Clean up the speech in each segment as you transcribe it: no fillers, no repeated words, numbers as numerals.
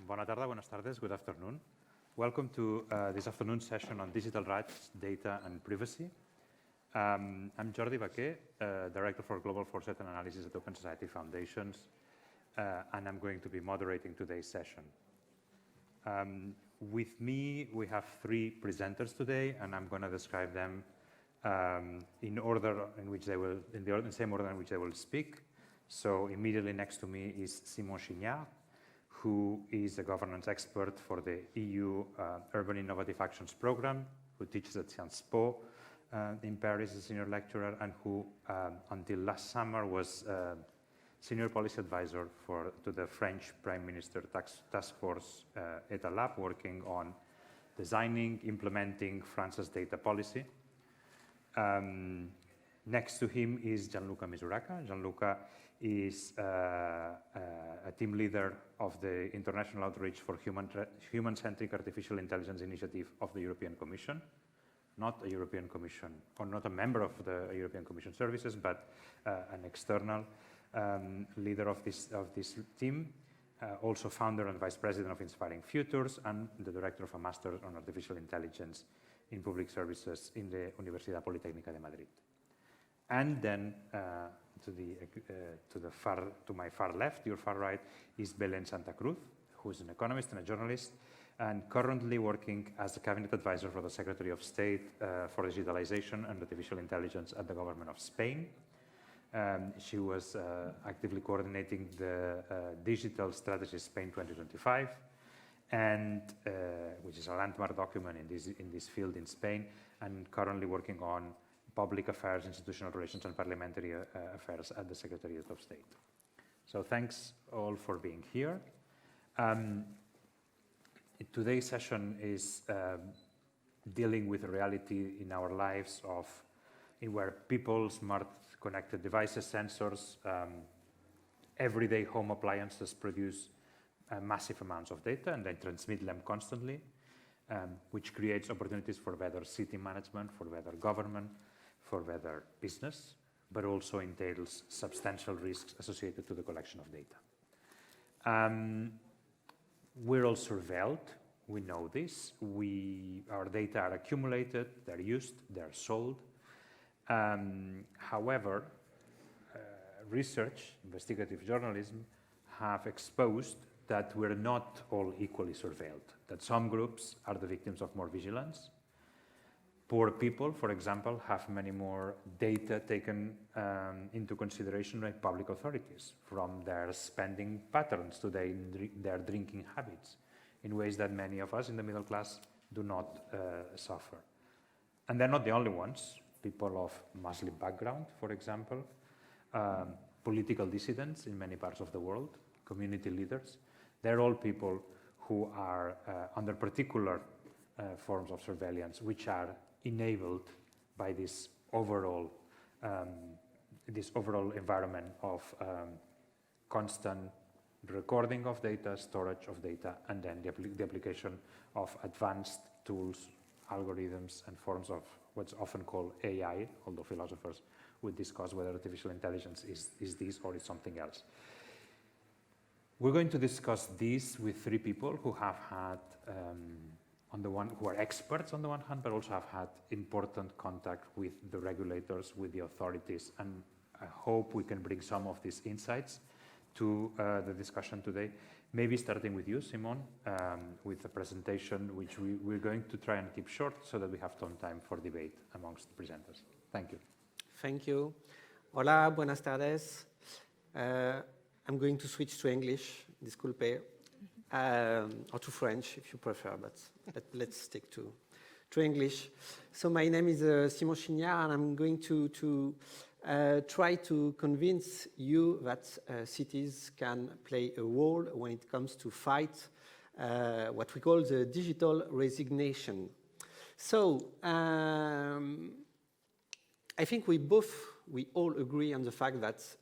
Bona tarda, buenas tardes, good afternoon. Welcome to this afternoon session on digital rights, data, and privacy. I'm Jordi Vaquer, Director for Global Foresight and Analysis at Open Society Foundations, and I'm going to be moderating today's session. With me, we have three presenters today, and I'm going to describe them in order in which they will, in the same order in which they will speak. So immediately next to me is Chignard, who is a governance expert for the EU Urban Innovative Actions Program, who teaches at SciencesPo in Paris as a senior lecturer, and who until last summer was senior policy advisor to the French Prime Minister Task Force ETA Lab, working on designing, implementing France's data policy. Next to him is Gianluca Misuraca. Gianluca is a team leader of the International Outreach for Human-Centric Artificial Intelligence Initiative of the European Commission. Not a European Commission, or not a member of the European Commission services, but an external leader of this team. Also founder and vice president of Inspiring Futures, and the director of a master on artificial intelligence in public services in the Universidad Politécnica de Madrid. And then to my far left, your far right, is Belén Santa Cruz, who is an economist and a journalist, and currently working as a cabinet advisor for the Secretary of State for Digitalization and Artificial Intelligence at the government of Spain. She was actively coordinating the Digital Strategy Spain 2025, and which is a landmark document in this field in Spain, and currently working on public affairs, institutional relations, and parliamentary affairs at the Secretariat of State. So thanks all for being here. Today's session is dealing with a reality in our lives where people, smart connected devices, sensors, everyday home appliances produce massive amounts of data, and they transmit them constantly, which creates opportunities for better city management, for better government, for better business, but also entails substantial risks associated to the collection of data. We're all surveilled, we know this. Our data are accumulated, they're used, they're sold. However, research, investigative journalism, have exposed that we're not all equally surveilled, that some groups are the victims of more vigilance. Poor people, for example, have many more data taken into consideration by public authorities, from their spending patterns to their drinking habits, in ways that many of us in the middle class do not suffer. And they're not the only ones. People of Muslim background, for example, political dissidents in many parts of the world, community leaders, they're all people who are under particular forms of surveillance, which are enabled by this overall environment of constant recording of data, storage of data, and then the application of advanced tools, algorithms, and forms of what's often called AI, although philosophers would discuss whether artificial intelligence is this or is something else. We're going to discuss this with three people who have had who are experts on the one hand, but also have had important contact with the regulators, with the authorities, and I hope we can bring some of these insights to the discussion today. Maybe starting with you, Simon, with a presentation which we're going to try and keep short so that we have some time for debate amongst the presenters. Thank you. Thank you. Hola, buenas tardes. I'm going to switch to English, disculpe. Or to French, if you prefer, but let's stick to English. So my name is Simon Chignard, and I'm going to try to convince you that cities can play a role when it comes to fight what we call the digital resignation. So I think we all agree on the fact that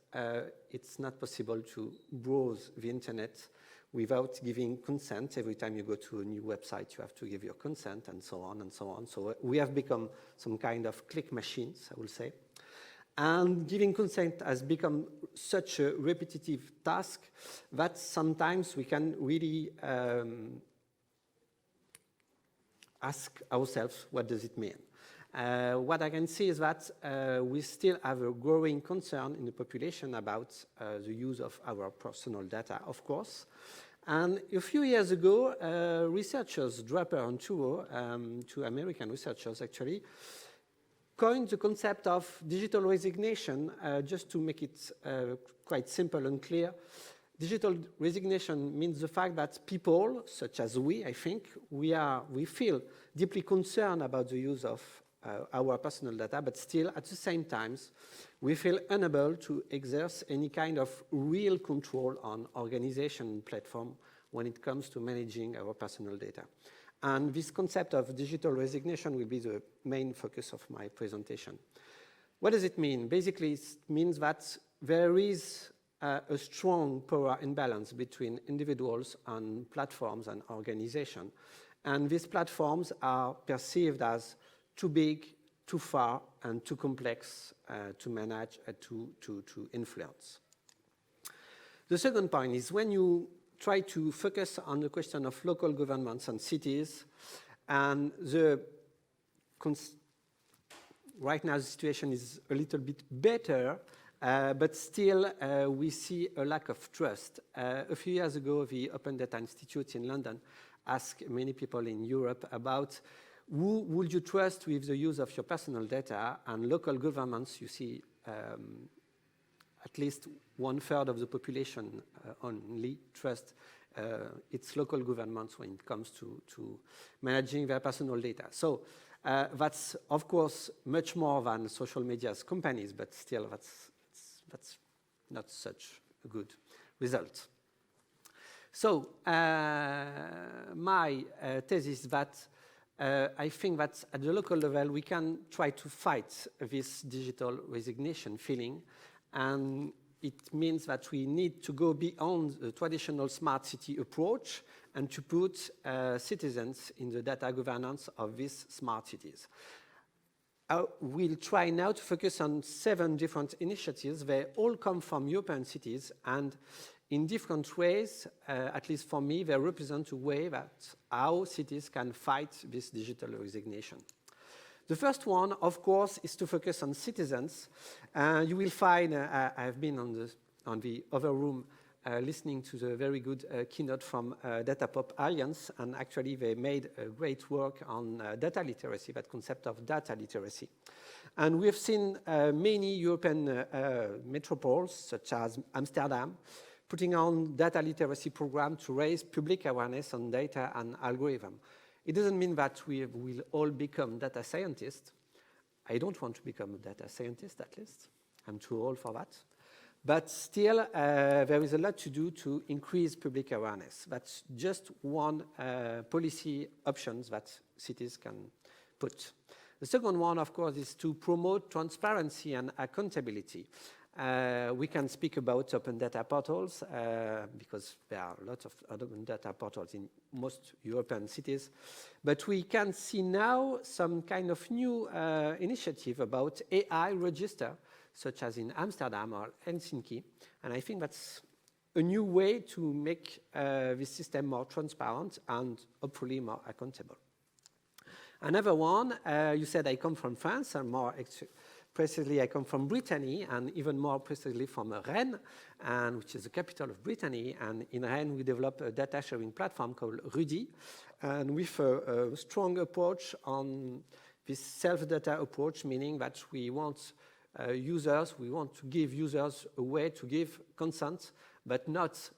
it's not possible to browse the internet without giving consent. Every time you go to a new website, you have to give your consent, and so on and so on. So we have become some kind of click machines, I will say. And giving consent has become such a repetitive task that sometimes we can really ask ourselves, what does it mean? What I can see is that we still have a growing concern in the population about the use of our personal data, of course. And a few years ago, researchers, Draper and Chuo, two American researchers actually, coined the concept of digital resignation, just to make it quite simple and clear. Digital resignation means the fact that people, such as we, I think, we feel deeply concerned about the use of our personal data, but still, at the same time, we feel unable to exert any kind of real control on organization and platform when it comes to managing our personal data. And this concept of digital resignation will be the main focus of my presentation. What does it mean? Basically, it means that there is a strong power imbalance between individuals and platforms and organizations. And these platforms are perceived as too big, too far, and too complex to manage and to influence. The second point is when you try to focus on the question of local governments and cities, and right now the situation is a little bit better, but still we see a lack of trust. A few years ago, the Open Data Institute in London asked many people in Europe about who would you trust with the use of your personal data, and local governments, you see at least 1/3 of the population only trust its local governments when it comes to managing their personal data. So that's, of course, much more than social media's companies, but still that's not such a good result. So my thesis is that I think that at the local level we can try to fight this digital resignation feeling, and it means that we need to go beyond the traditional smart city approach and to put citizens in the data governance of these smart cities. We'll try now to focus on 7 different initiatives. They all come from European cities, and in different ways, at least for me, they represent a way that how cities can fight this digital resignation. The first one, of course, is to focus on citizens. You will find, I've been on the other room listening to the very good keynote from Data Pop Alliance, and actually they made a great work on data literacy, that concept of data literacy. And we have seen many European metropoles, such as Amsterdam, putting on data literacy program to raise public awareness on data and algorithm. It doesn't mean that we will all become data scientists. I don't want to become a data scientist, at least. I'm too old for that. But still, there is a lot to do to increase public awareness. That's just one policy options that cities can put. The second one, of course, is to promote transparency and accountability. We can speak about open data portals because there are lots of open data portals in most European cities. But we can see now some kind of new initiative about AI register, such as in Amsterdam or Helsinki. And I think that's a new way to make this system more transparent and hopefully more accountable. Another one, you said I come from France, and more precisely, I come from Brittany, and even more precisely from Rennes, which is the capital of Brittany. And in Rennes, we developed a data sharing platform called Rudy, and with a strong approach on this self-data approach, meaning that we want we want to give users a way to give consent, but not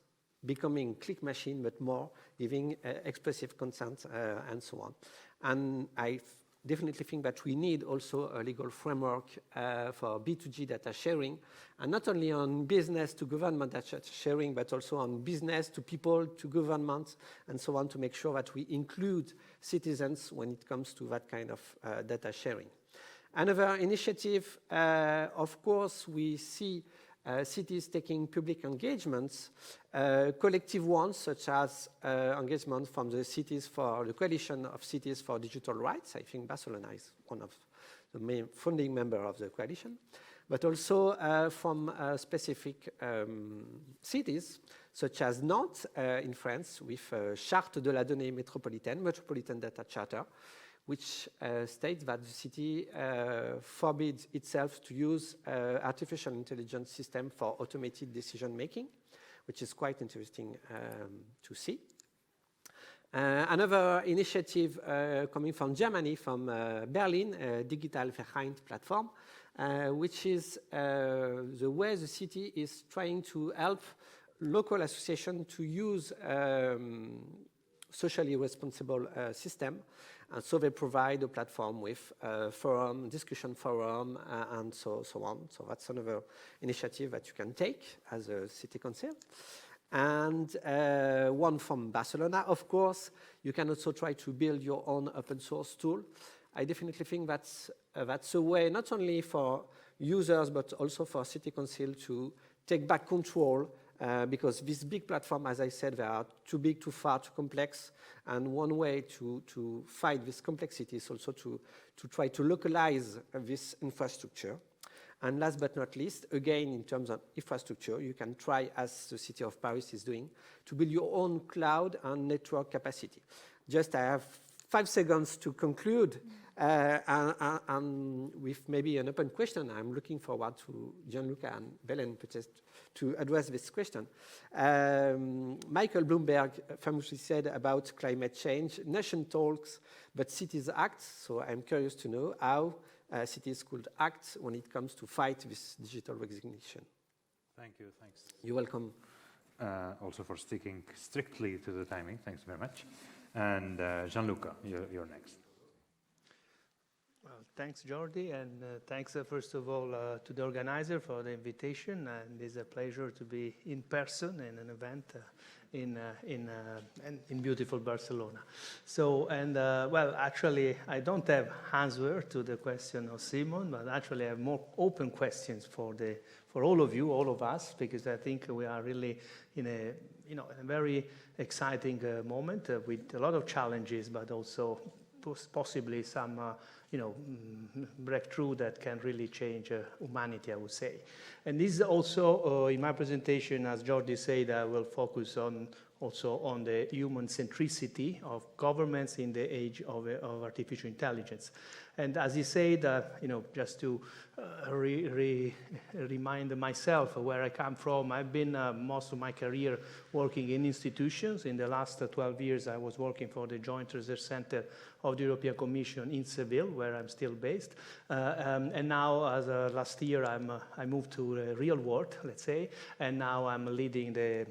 becoming click machine, but more giving expressive consent and so on. And I definitely think that we need also a legal framework for B2G data sharing, and not only on business to government data sharing, but also on business to people, to governments, and so on, to make sure that we include citizens when it comes to that kind of data sharing. Another initiative, of course, we see cities taking public engagements, collective ones, such as engagement from the cities for the Coalition of Cities for Digital Rights. I think Barcelona is one of the main founding members of the coalition. but also from specific cities, such as Nantes in France, with Charte de la donnée métropolitaine, Metropolitan Data Charter, which states that the city forbids itself to use artificial intelligence system for automated decision making, which is quite interesting to see. Another initiative coming from Germany, from Berlin, Digitalization platform, which is the way the city is trying to help local associations to use socially responsible system. And so they provide a platform with forum, discussion forum, and so on. So that's another initiative that you can take as a city council. And one from Barcelona, of course. You can also try to build your own open source tool. I definitely think that's a way not only for users, but also for city council to take back control, because this big platform, as I said, they are too big, too far, too complex. And one way to fight this complexity is also to try to localize this infrastructure. And last but not least, again, in terms of infrastructure, you can try, as the city of Paris is doing, to build your own cloud and network capacity. Just I have 5 seconds to conclude, and with maybe an open question. I'm looking forward to Gianluca and Belen to address this question. Michael Bloomberg famously said about climate change, nation talks, but cities act. So I'm curious to know how cities could act when it comes to fight this digital resignation. Thank you, thanks. You're welcome. Also for sticking strictly to the timing, thanks very much. And Gianluca, you're next. Well, thanks, Jordi, and thanks, first of all, to the organizer for the invitation. And it's a pleasure to be in person in an event in beautiful Barcelona. So, and well, actually, I don't have answer to the question of Simon, but actually I have more open questions for all of you, all of us, because I think we are really in a very exciting moment with a lot of challenges, but also possibly some breakthrough that can really change humanity, I would say. And this is also, in my presentation, as Jordi said, I will focus also on the human centricity of governments in the age of artificial intelligence. And as he said, just to remind myself where I come from, I've been most of my career working in institutions. In the last 12 years, I was working for the Joint Research Center of the European Commission in Seville, where I'm still based. And now, as last year, I moved to the real world, let's say, and now I'm leading the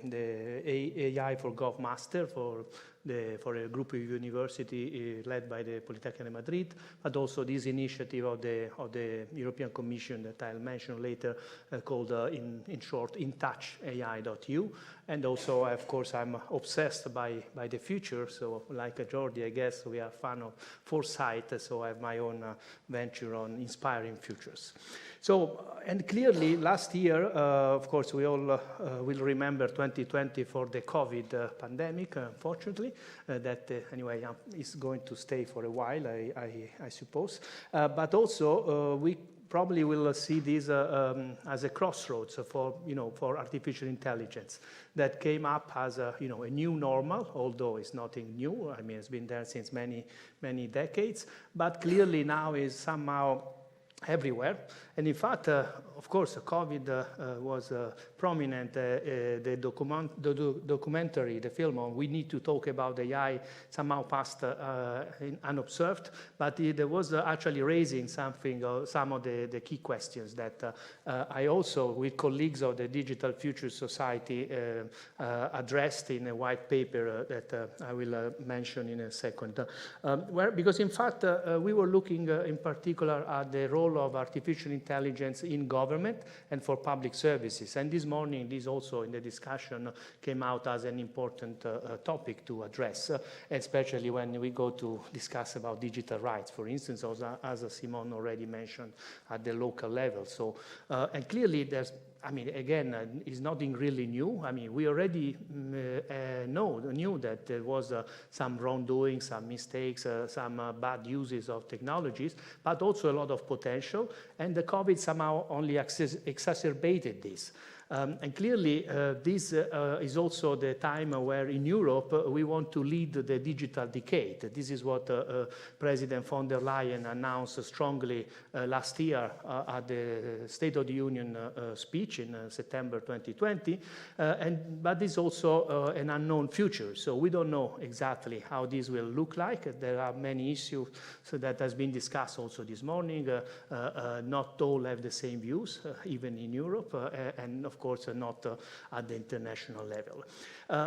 AI for Gov Master for a group of university led by the Polytechnic de Madrid, but also this initiative of the European Commission that I'll mention later, called in short InTouchAI.eu. And also, of course, I'm obsessed by the future. So like Jordi, I guess we are fan of Foresight. So I have my own venture on inspiring futures. So, and clearly last year, of course, we all will remember 2020 for the COVID pandemic, unfortunately, that anyway is going to stay for a while, I suppose. But also we probably will see this as a crossroads for artificial intelligence that came up as a new normal, although it's nothing new. I mean, it's been there since many decades, but clearly now is somehow everywhere. And in fact, of course, COVID was prominent. The documentary, the film on We Need to Talk About AI somehow passed unobserved, but it was actually raising some of the key questions that I also, with colleagues of the Digital Future Society, addressed in a white paper that I will mention in a second. Because in fact, we were looking in particular at the role of artificial intelligence in government and for public services. And this morning, this also in the discussion came out as an important topic to address, especially when we go to discuss about digital rights, for instance, as Simon already mentioned, at the local level. So, and clearly there's I mean, again, is nothing really new. I mean, we already knew that there was some wrongdoing, some mistakes, some bad uses of technologies, but also a lot of potential. And the COVID somehow only exacerbated this. And clearly, this is also the time where in Europe we want to lead the digital decade. This is what President von der Leyen announced strongly last year at the State of the Union speech in September 2020. But it's also an unknown future. So we don't know exactly how this will look like. There are many issues that has been discussed also this morning. Not all have the same views, even in Europe, and of course not at the international level.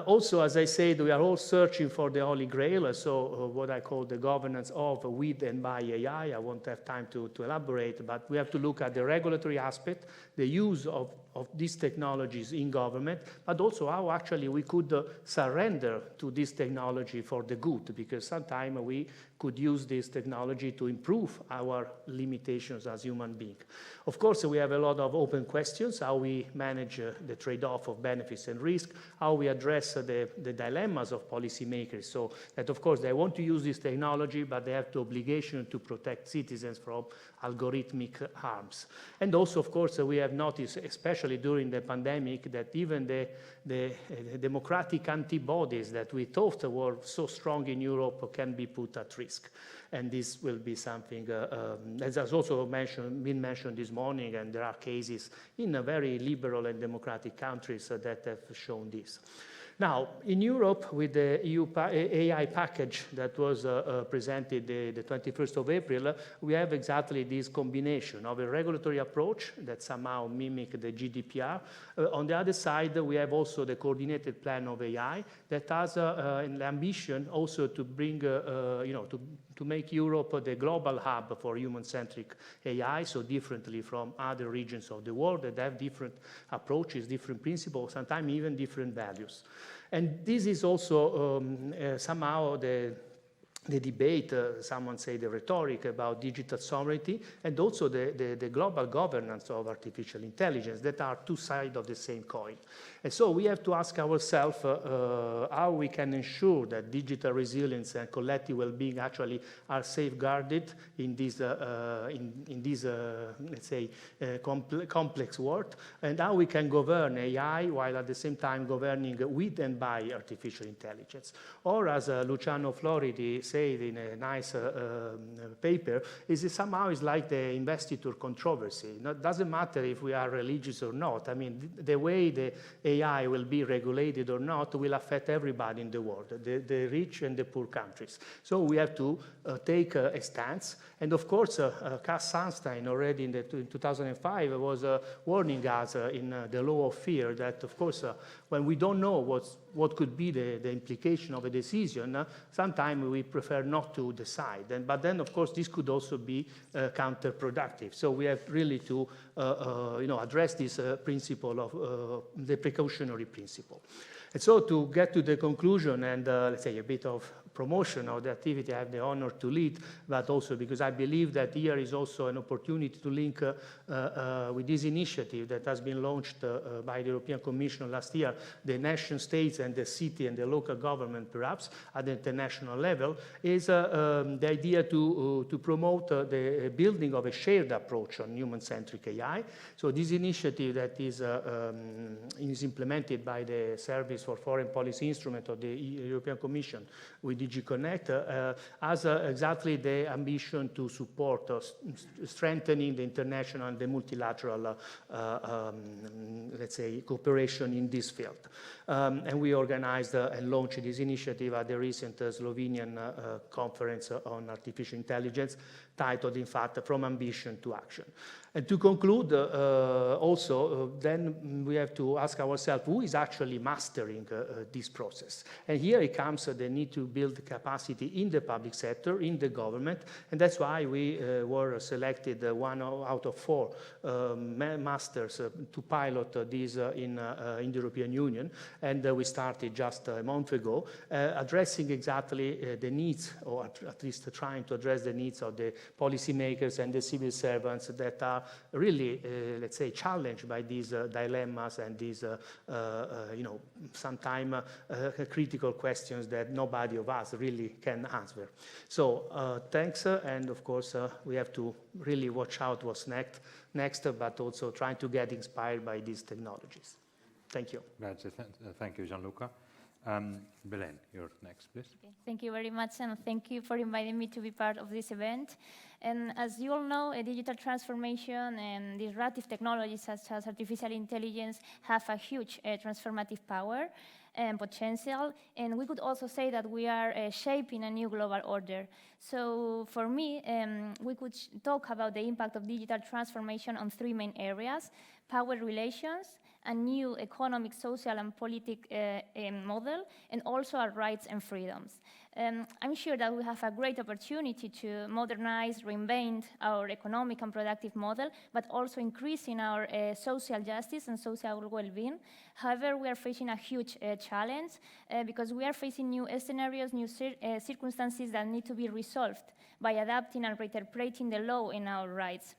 Also, as I said, we are all searching for the Holy Grail, so what I call the governance of, with, and by AI. I won't have time to elaborate, but we have to look at the regulatory aspect, the use of these technologies in government, but also how actually we could surrender to this technology for the good, because sometimes we could use this technology to improve our limitations as human beings. Of course, we have a lot of open questions, how we manage the trade-off of benefits and risk, how we address the dilemmas of policymakers, so that of course they want to use this technology, but they have the obligation to protect citizens from algorithmic harms. And also, of course, we have noticed, especially during the pandemic, that even the democratic antibodies that we thought were so strong in Europe can be put at risk. And this will be something, as has also been mentioned this morning, and there are cases in very liberal and democratic countries that have shown this. Now, in Europe, with the EU AI package that was presented the 21st of April, we have exactly this combination of a regulatory approach that somehow mimic the GDPR. On the other side, we have also the coordinated plan of AI that has an ambition also to bring, to make Europe the global hub for human-centric AI, so differently from other regions of the world that have different approaches, different principles, sometimes even different values. And this is also somehow the debate, someone say the rhetoric about digital sovereignty, and also the global governance of artificial intelligence that are two sides of the same coin. And so we have to ask ourselves how we can ensure that digital resilience and collective well-being actually are safeguarded in this, let's say, complex world, and how we can govern AI while at the same time governing with and by artificial intelligence. Or as Luciano Floridi said in a nice paper, somehow it's like the investiture controversy. It doesn't matter if we are religious or not. I mean, the way the AI will be regulated or not will affect everybody in the world, the rich and the poor countries. So we have to take a stance. And of course, Cass Sunstein already in 2005 was warning us in the law of fear that, of course, when we don't know what could be the implication of a decision, sometimes we prefer not to decide. But then, of course, this could also be counterproductive. So we have really to address this principle of the precautionary principle. And so to get to the conclusion and, let's say, a bit of promotion of the activity I have the honor to lead, but also because I believe that here is also an opportunity to link with this initiative that has been launched by the European Commission last year, the nation states and the city and the local government perhaps at the international level, is the idea to promote the building of a shared approach on human-centric AI. So this initiative that is implemented by the Service for Foreign Policy Instrument of the European Commission with DigiConnect has exactly the ambition to support strengthening the international and the multilateral, let's say, cooperation in this field. And we organized and launched this initiative at the recent Slovenian conference on artificial intelligence, titled, in fact, From Ambition to Action. And to conclude, also, then we have to ask ourselves, who is actually mastering answering this process. And here it comes the need to build capacity in the public sector, in the government, and that's why we were selected 1 out of 4 masters to pilot this in the European Union, and we started just a month ago, addressing exactly the needs, or at least trying to address the needs of the policymakers and the civil servants that are really, let's say, challenged by these dilemmas and these, sometimes critical questions that nobody of us really can answer. So thanks, and of course we have to really watch out what's next, but also trying to get inspired by these technologies. Thank you. Grazie. Thank you, Gianluca. Belén, you're next, please. Okay. Thank you very much, and thank you for inviting me to be part of this event. And as you all know, a digital transformation and disruptive technologies such as artificial intelligence have a huge transformative power and potential, and we could also say that we are shaping a new global order. So for me, we could talk about the impact of digital transformation on 3 main areas: power relations, a new economic, social, and political model, and also our rights and freedoms. I'm sure that we have a great opportunity to modernize, reinvent our economic and productive model, but also increasing our social justice and social well-being. However, we are facing a huge challenge because we are facing new scenarios, new circumstances that need to be resolved by adapting and reinterpreting the law and our rights.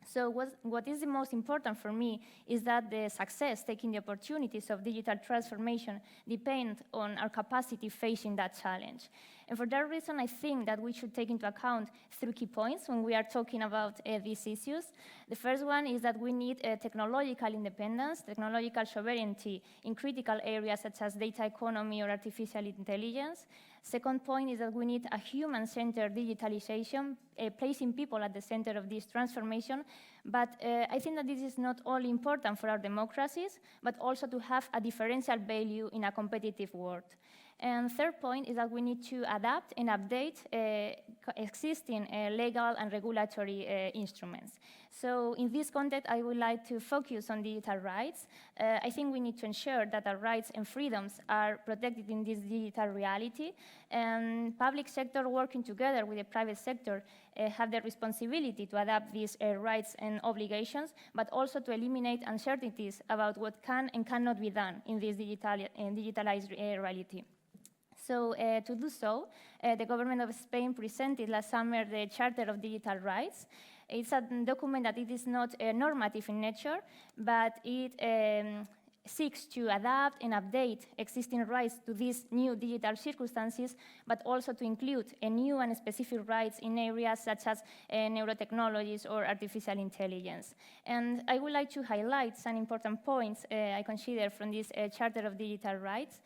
So what is the most important for me is that the success, taking the opportunities of digital transformation, depend on our capacity facing that challenge. And for that reason, I think that we should take into account 3 key points when we are talking about these issues. The first one is that we need technological independence, technological sovereignty in critical areas such as data economy or artificial intelligence. Second point is that we need a human-centered digitalization, placing people at the center of this transformation. But I think that this is not only important for our democracies, but also to have a differential value in a competitive world. And third point is that we need to adapt and update existing legal and regulatory instruments. So in this context, I would like to focus on digital rights. I think we need to ensure that our rights and freedoms are protected in this digital reality. And public sector working together with the private sector have the responsibility to adapt these rights and obligations, but also to eliminate uncertainties about what can and cannot be done in this digitalized reality. So to do so, the government of Spain presented last summer the Charter of Digital Rights. It's a document that it is not normative in nature, but it seeks to adapt and update existing rights to these new digital circumstances, but also to include new and specific rights in areas such as neurotechnologies or artificial intelligence. And I would like to highlight some important points I consider from this Charter of Digital Rights.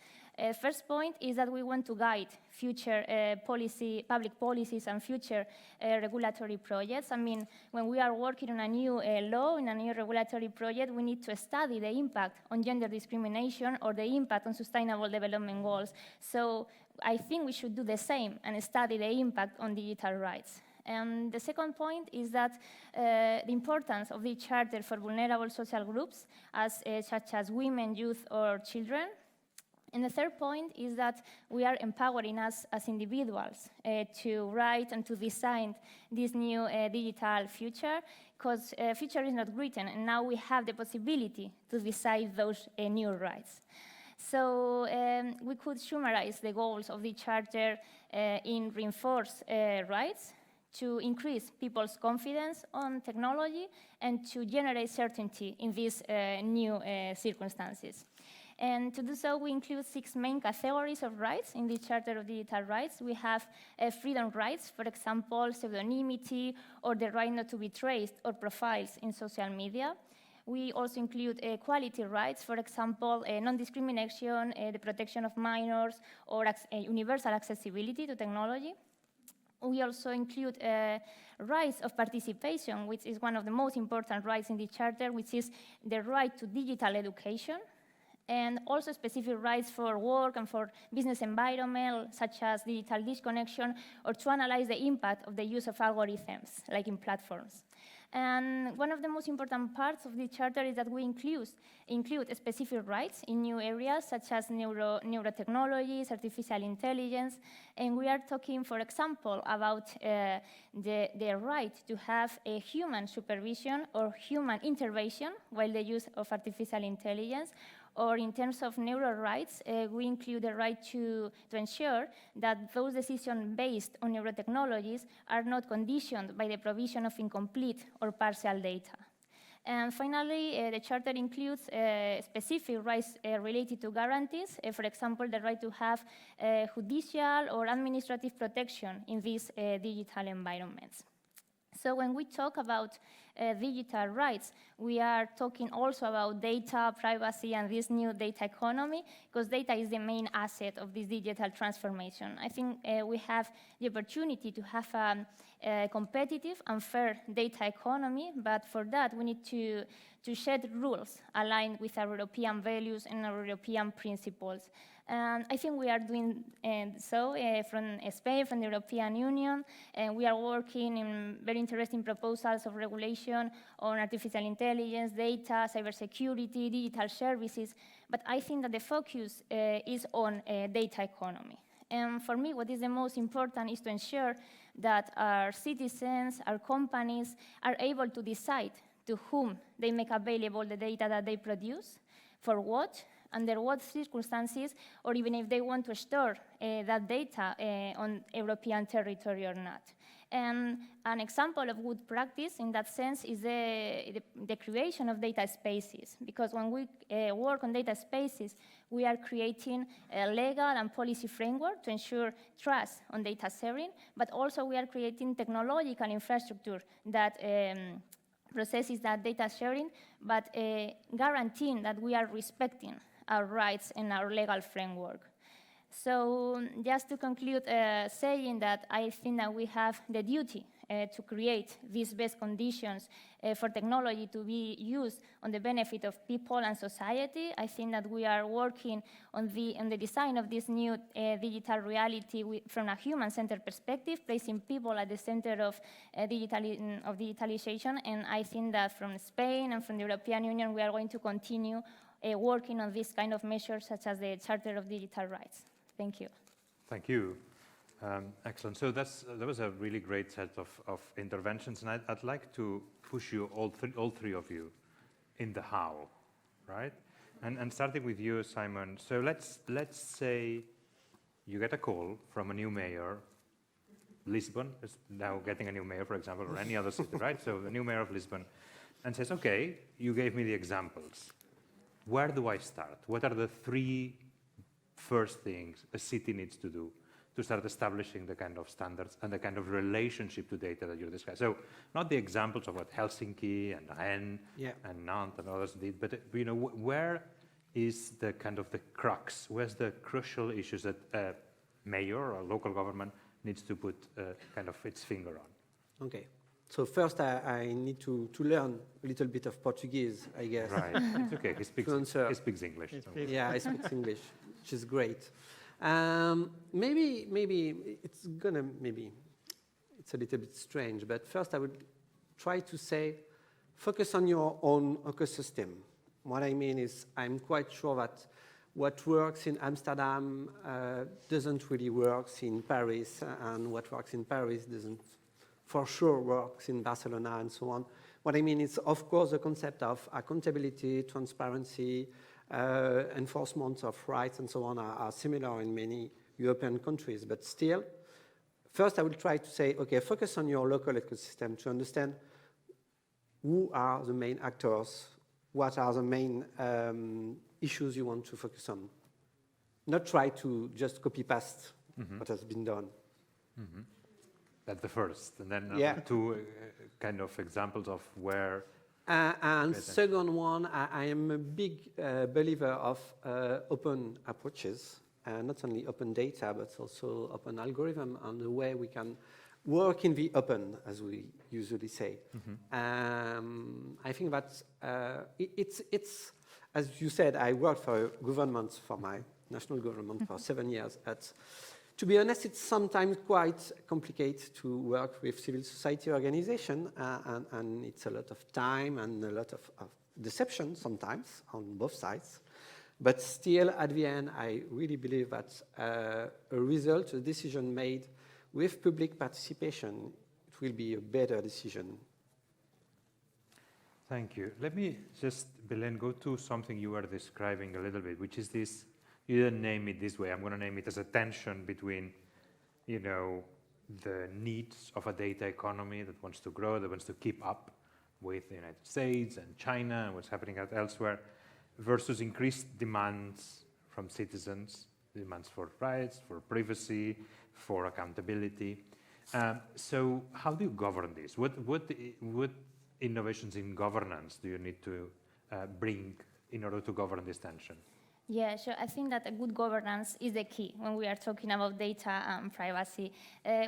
First point is that we want to guide future public policies and future regulatory projects. I mean, when we are working on a new law, in a new regulatory project, we need to study the impact on gender discrimination or the impact on sustainable development goals. So I think we should do the same and study the impact on digital rights. And the second point is that the importance of the Charter for vulnerable social groups, such as women, youth, or children. And the third point is that we are empowering us as individuals to write and to design this new digital future, because future is not written, and now we have the possibility to decide those new rights. So we could summarize the goals of the Charter in reinforced rights, to increase people's confidence on technology, and to generate certainty in these new circumstances. And to do so, we include 6 main categories of rights in the Charter of Digital Rights. We have freedom rights, for example, pseudonymity, or the right not to be traced or profiles in social media. We also include equality rights, for example, non-discrimination, the protection of minors, or universal accessibility to technology. We also include rights of participation, which is one of the most important rights in the Charter, which is the right to digital education, and also specific rights for work and for business environment, such as digital disconnection, or to analyze the impact of the use of algorithms, like in platforms. And one of the most important parts of the charter is that we include specific rights in new areas such as neurotechnologies, artificial intelligence, and we are talking, for example, about the right to have a human supervision or human intervention while the use of artificial intelligence. Or in terms of neural rights, we include the right to ensure that those decisions based on neurotechnologies are not conditioned by the provision of incomplete or partial data. And finally, the charter includes specific rights related to guarantees, for example, the right to have judicial or administrative protection in these digital environments. So when we talk about digital rights, we are talking also about data, privacy, and this new data economy, because data is the main asset of this digital transformation. I think we have the opportunity to have a competitive and fair data economy, but for that we need to set rules aligned with our European values and our European principles. And I think we are doing so from Spain, from the European Union, and we are working in very interesting proposals of regulation on artificial intelligence, data, cybersecurity, digital services, but I think that the focus is on data economy. And for me, what is the most important is to ensure that our citizens, our companies are able to decide to whom they make available the data that they produce, for what, under what circumstances, or even if they want to store that data on European territory or not. And an example of good practice in that sense is the creation of data spaces, because when we work on data spaces, we are creating a legal and policy framework to ensure trust on data sharing, but also we are creating technological infrastructure that processes that data sharing, but guaranteeing that we are respecting our rights and our legal framework. So just to conclude, saying that I think that we have the duty to create these best conditions for technology to be used on the benefit of people and society. I think that we are working on the design of this new digital reality from a human-centered perspective, placing people at the center of digitalization. And I think that from Spain and from the European Union, we are going to continue working on this kind of measures, such as the Charter of Digital Rights. Thank you. Thank you. Excellent. So that was a really great set of interventions, and I'd like to push you, all three of you, in the how, right? And starting with you, Simon. So let's say you get a call from a new mayor. Lisbon is now getting a new mayor, for example, or any other city, right? So the new mayor of Lisbon, and says, okay, you gave me the examples. Where do I start? What are the three first things a city needs to do to start establishing the kind of standards and the kind of relationship to data that you're discussing? So not the examples of what Helsinki and Rennes and Nantes and others did, but where is the kind of the crux? Where's the crucial issues that a mayor or local government needs to put kind of its finger on? Okay. So first, I need to learn a little bit of Portuguese, I guess. Right. It's okay. He speaks English. Yeah, I speak English, which is great. Maybe it's a little bit strange, but first I would try to say, focus on your own ecosystem. What I mean is, I'm quite sure that what works in Amsterdam doesn't really work in Paris, and what works in Paris doesn't for sure works in Barcelona and so on. What I mean is, of course, the concept of accountability, transparency, enforcement of rights and so on are similar in many European countries, but still, first I will try to say, okay, focus on your local ecosystem to understand who are the main actors, what are the main issues you want to focus on. Not try to just copy-paste what has been done. Mm-hmm. That's the first, and then two kind of examples of where... and second one, I am a big believer of open approaches, not only open data, but also open algorithm and the way we can work in the open, as we usually say. I think that it's, as you said, I worked for governments, for my national government for 7 years. To be honest, it's sometimes quite complicated to work with civil society organization, and it's a lot of time and a lot of deception sometimes on both sides. But still, at the end, I really believe that a result, a decision made with public participation, it will be a better decision. Thank you. Let me just, Belen, go to something you were describing a little bit, which is this, you didn't name it this way, I'm going to name it as a tension between, you know, the needs of a data economy that wants to grow, that wants to keep up with the United States and China and what's happening elsewhere, versus increased demands from citizens, demands for rights, for privacy, for accountability. So how do you govern this? What innovations in governance do you need to bring in order to govern this tension? Yeah, so I think that a good governance is the key when we are talking about data and privacy.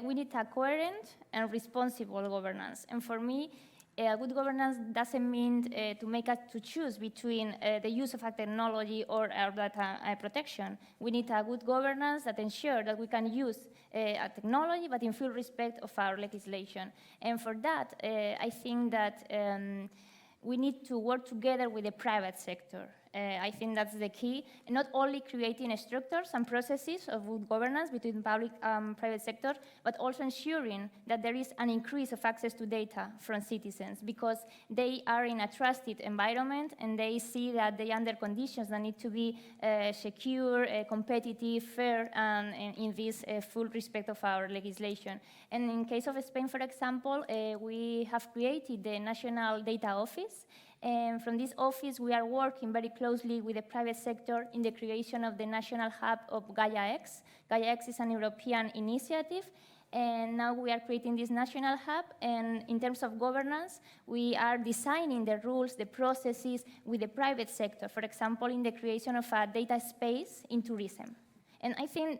We need a coherent and responsible governance. And for me, good governance doesn't mean to make us to choose between the use of a technology or our data protection. We need a good governance that ensures that we can use a technology, but in full respect of our legislation. And for that, I think that we need to work together with the private sector. I think that's the key, not only creating structures and processes of good governance between public and private sector, but also ensuring that there is an increase of access to data from citizens, because they are in a trusted environment and they see that they are under conditions that need to be secure, competitive, fair, and in this full respect of our legislation. And in case of Spain, for example, we have created the National Data Office. And from this office, we are working very closely with the private sector in the creation of the national hub of Gaia-X. Gaia-X is an European initiative, and now we are creating this national hub. And in terms of governance, we are designing the rules, the processes with the private sector, for example, in the creation of a data space in tourism. And I think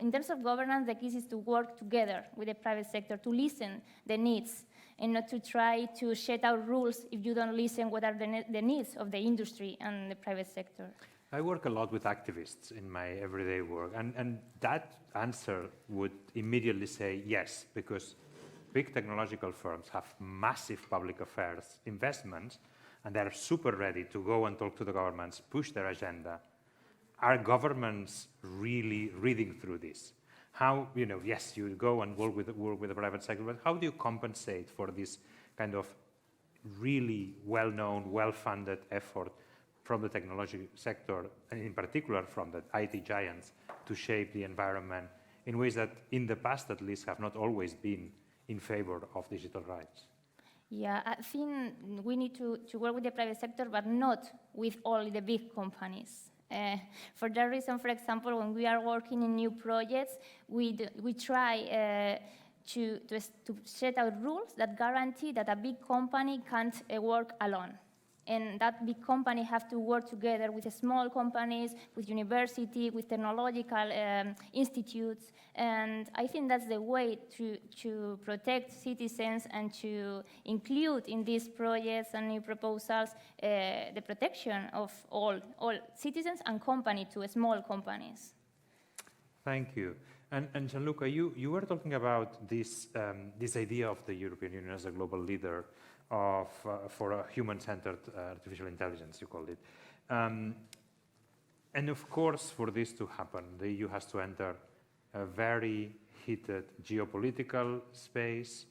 in terms of governance, the key is to work together with the private sector, to listen the needs, and not to try to set out rules if you don't listen what are the needs of the industry and the private sector. I work a lot with activists in my everyday work, and that answer would immediately say yes, because big technological firms have massive public affairs investments, and they're super ready to go and talk to the governments, push their agenda. Are governments really reading through this? How, you know, yes, you go and work with the private sector, but how do you compensate for this kind of really well-known, well-funded effort from the technology sector, and in particular from the IT giants, to shape the environment in ways that, in the past at least, have not always been in favor of digital rights? Yeah, I think we need to work with the private sector, but not with all the big companies. For that reason, for example, when we are working in new projects, we try to set out rules that guarantee that a big company can't work alone. And that big company have to work together with small companies, with university, with technological institutes. And I think that's the way to protect citizens and to include in these projects and new proposals the protection of all citizens and company to small companies. Thank you. And Gianluca, you were talking about this, this idea of the European Union as a global leader for a human-centered artificial intelligence, you called it. And of course, for this to happen, the EU has to enter a very heated geopolitical space,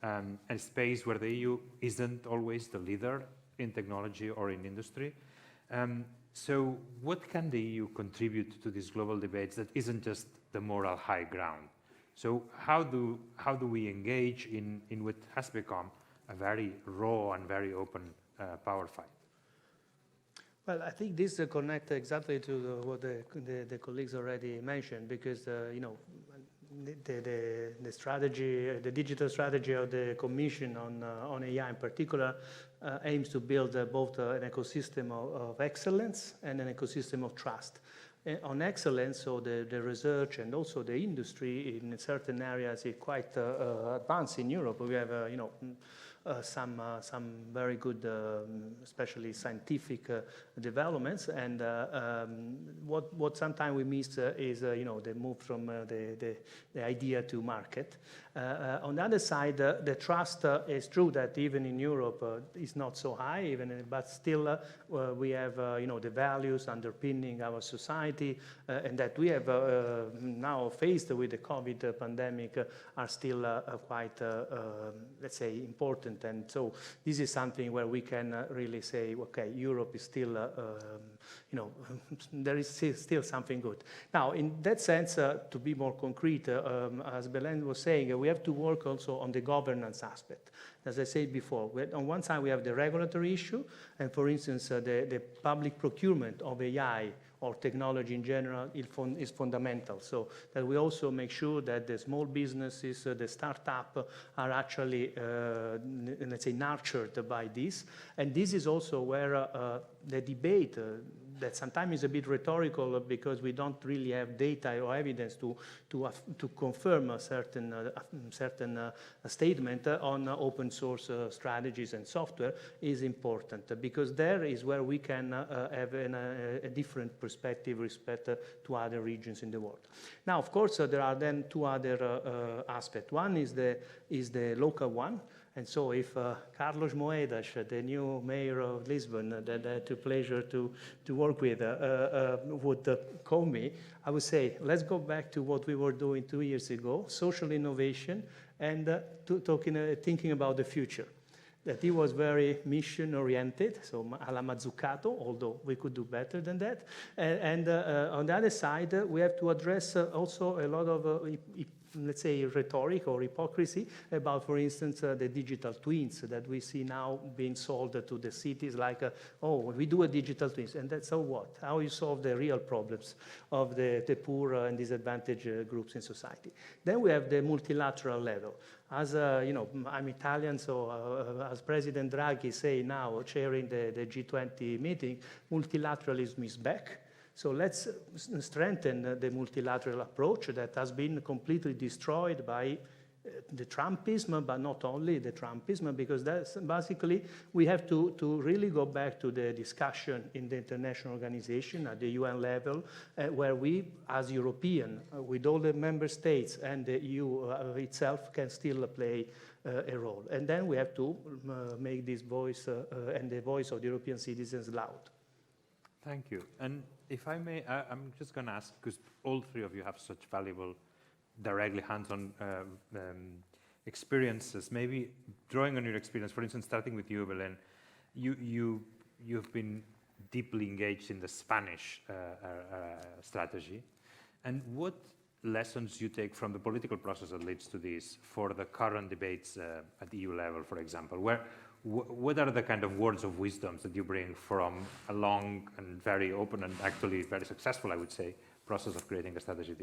a space where the EU isn't always the leader in technology or in industry. So what can the EU contribute to these global debates that isn't just the moral high ground? So how do we engage in what has become a very raw and very open power fight? Well, I think this connects exactly to what the colleagues already mentioned, because you know, the strategy, the digital strategy of the Commission on AI in particular aims to build both an ecosystem of excellence and an ecosystem of trust. On excellence, so the research and also the industry in certain areas is quite advanced in Europe. We have, you know, some very good, especially scientific developments. And what sometimes we miss is the move from the idea to market. On the other side, the trust is true that even in Europe is not so high, but still we have the values underpinning our society, and that we have now faced with the COVID pandemic are still quite, let's say, important. And so this is something where we can really say, okay, Europe is still, there is still something good. Now, in that sense, to be more concrete, as Belen was saying, we have to work also on the governance aspect. As I said before, on one side we have the regulatory issue, and for instance, the public procurement of AI or technology in general is fundamental. So that we also make sure that the small businesses, the startup are actually, let's say, nurtured by this. And this is also where the debate that sometimes is a bit rhetorical because we don't really have data or evidence to confirm a certain statement on open source strategies and software is important, because there is where we can have a different perspective with respect to other regions in the world. Now, of course, there are then two other aspects. One is the local one. And so if Carlos Moedas, the new mayor of Lisbon, that I had the pleasure to work with, would call me, I would say, let's go back to what we were doing 2 years ago, social innovation, and thinking about the future. That he was very mission-oriented, so alla Mazzucato, although we could do better than that. And on the other side, we have to address also a lot of let's say, rhetoric or hypocrisy about, for instance, the digital twins that we see now being sold to the cities like, oh, we do a digital twins, and that's so what? How you solve the real problems of the poor and disadvantaged groups in society. Then we have the multilateral level. As I'm Italian, so as President Draghi say now, chairing the G20 meeting, multilateralism is back. So let's strengthen the multilateral approach that has been completely destroyed by the Trumpism, but not only the Trumpism, because that's basically we have to really go back to the discussion in the international organization at the UN level, where we, as European, with all the member states and the EU itself, can still play a role. And then we have to make this voice and the voice of the European citizens loud. Thank you. And if I may, I'm just going to ask, because all three of you have such valuable, directly hands-on experiences, maybe drawing on your experience, for instance, starting with you, Belen, you've been deeply engaged in the Spanish strategy. And what lessons you take from the political process that leads to this for the current debates at the EU level, for example? What are the kind of words of wisdom that you bring from a long and very open and actually very successful, I would say, process of creating a strategy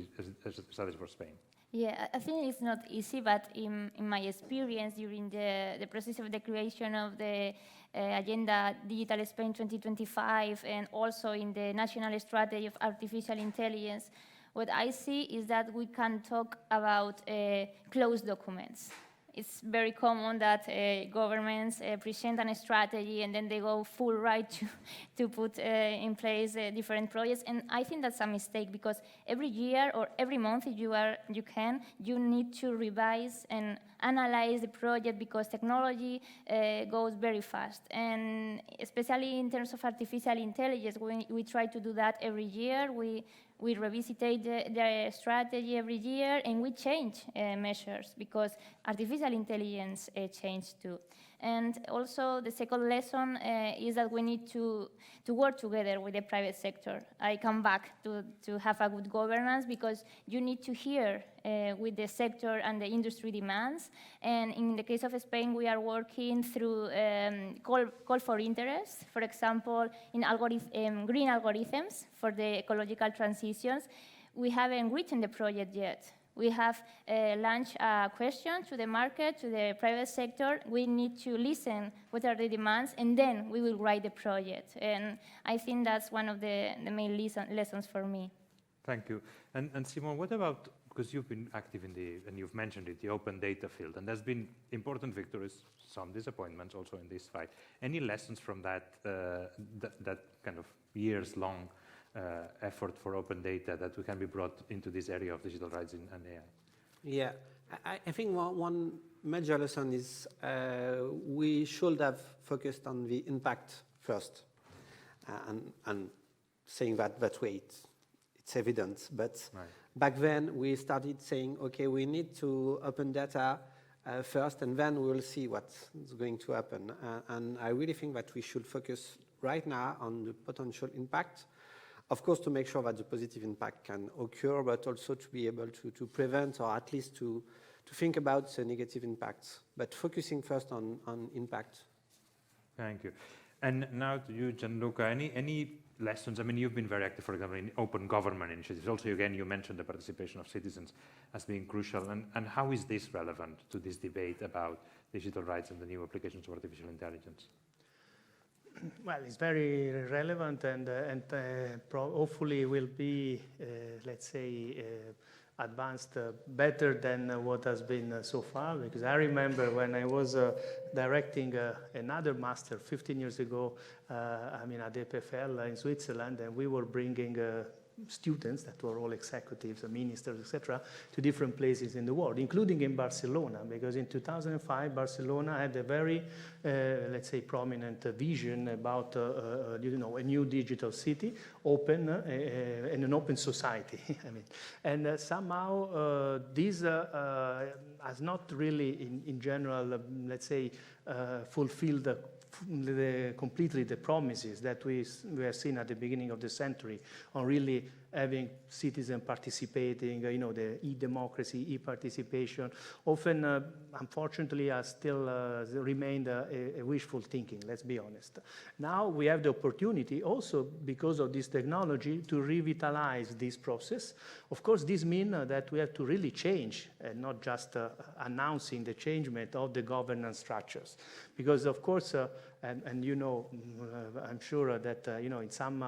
for Spain? Yeah, I think it's not easy, but in my experience during the process of the creation of the Agenda Digital Spain 2025 and also in the National Strategy of Artificial Intelligence, what I see is that we can talk about closed documents. It's very common that governments present a strategy and then they go full right to put in place different projects. And I think that's a mistake, because every year or every month, if you need to revise and analyze the project, because technology goes very fast. And especially in terms of artificial intelligence, we try to do that every year. We revisit the strategy every year, and we change measures, because artificial intelligence changes too. And also the second lesson is that we need to work together with the private sector. I come back to have a good governance, because you need to hear with the sector and the industry demands. And in the case of Spain, we are working through call for interest, for example, in green algorithms for the ecological transitions. We haven't written the project yet. We have launched a question to the market, to the private sector. We need to listen what are the demands, and then we will write the project. And I think that's one of the main lessons for me. Thank you. And Simon, what about because you've been active in and you've mentioned it, the open data field, and there's been important victories, some disappointments also in this fight. Any lessons from that, that kind of years-long effort for open data that we can be brought into this area of digital rights and AI? Yeah, I think one major lesson is we should have focused on the impact first, and saying that way it's evident. But right. Back then we started saying, okay, we need to open data first, and then we will see what's going to happen. And I really think that we should focus right now on the potential impact. Of course, to make sure that the positive impact can occur, but also to be able to prevent, or at least to think about the negative impacts, but focusing first on impact. Thank you. And now to you, Gianluca, any lessons? I mean, you've been very active, for example, in open government initiatives. Also, again, you mentioned the participation of citizens as being crucial. And how is this relevant to this debate about digital rights and the new applications of artificial intelligence? Well, it's very relevant, and hopefully will be, let's say, advanced better than what has been so far. Because I remember when I was directing another master 15 years ago, I mean, at EPFL in Switzerland, and we were bringing students that were all executives, ministers, etc., to different places in the world, including in Barcelona, because in 2005, Barcelona had a very, let's say, prominent vision about, you know, a new digital city, open, and an open society. I mean, and somehow this has not really, in general, let's say, fulfilled completely the promises that we have seen at the beginning of the century on really having citizens participating, you know, the e-democracy, e-participation, often, unfortunately, has still remained a wishful thinking, let's be honest. Now we have the opportunity, also because of this technology, to revitalize this process. Of course, this means that we have to really change, and not just announcing the changement of the governance structures. Because, of course, and you know, I'm sure that, you know, in some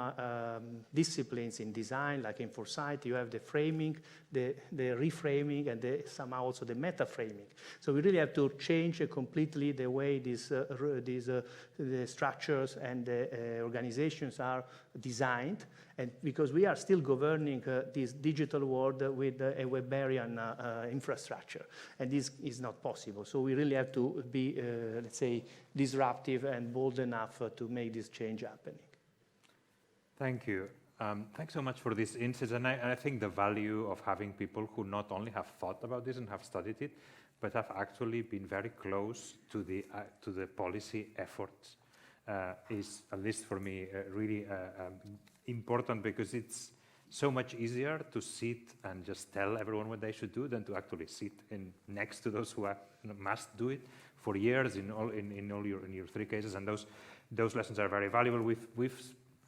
disciplines in design, like in Foresight, you have the framing, the reframing, and somehow also the meta-framing. So we really have to change completely the way these the structures and the organizations are designed, and because we are still governing this digital world with a Weberian infrastructure, and this is not possible. So we really have to be, let's say, disruptive and bold enough to make this change happening. Thank you. Thanks so much for these insights, and I think the value of having people who not only have thought about this and have studied it, but have actually been very close to the policy efforts is, at least for me, really important, because it's so much easier to sit and just tell everyone what they should do than to actually sit next to those who must do it for years in your three cases, and those lessons are very valuable. We've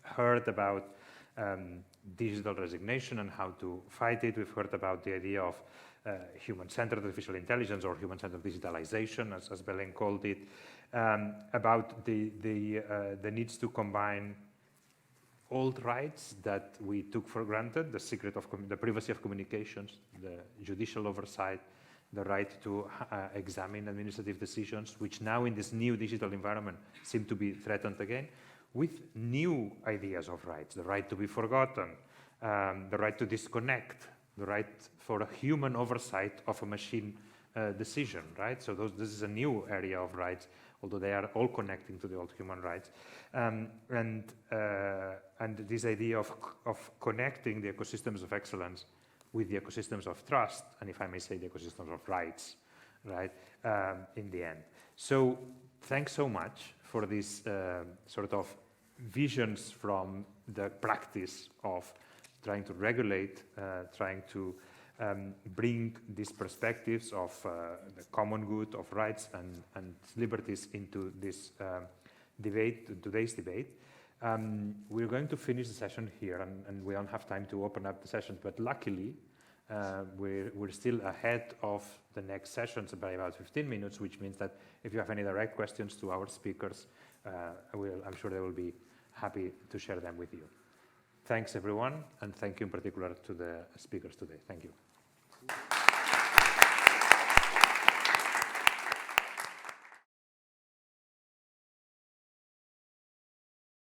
heard about digital resignation and how to fight it. We've heard about the idea of human-centered artificial intelligence, or human-centered digitalization, as Belen called it, about the needs to combine old rights that we took for granted, the privacy of communications, the judicial oversight, the right to examine administrative decisions, which now in this new digital environment seem to be threatened again, with new ideas of rights: the right to be forgotten, the right to disconnect, the right for a human oversight of a machine decision, right? So this is a new area of rights, although they are all connecting to the old human rights. And this idea of connecting the ecosystems of excellence with the ecosystems of trust, and if I may say, the ecosystems of rights, right, in the end. So thanks so much for these sort of visions from the practice of trying to regulate, trying to bring these perspectives of the common good of rights and liberties into this debate, today's debate. We're going to finish the session here, and we don't have time to open up the sessions, but luckily we're still ahead of the next sessions by about 15 minutes, which means that if you have any direct questions to our speakers, I'm sure they will be happy to share them with you. Thanks, everyone, and thank you in particular to the speakers today. Thank you.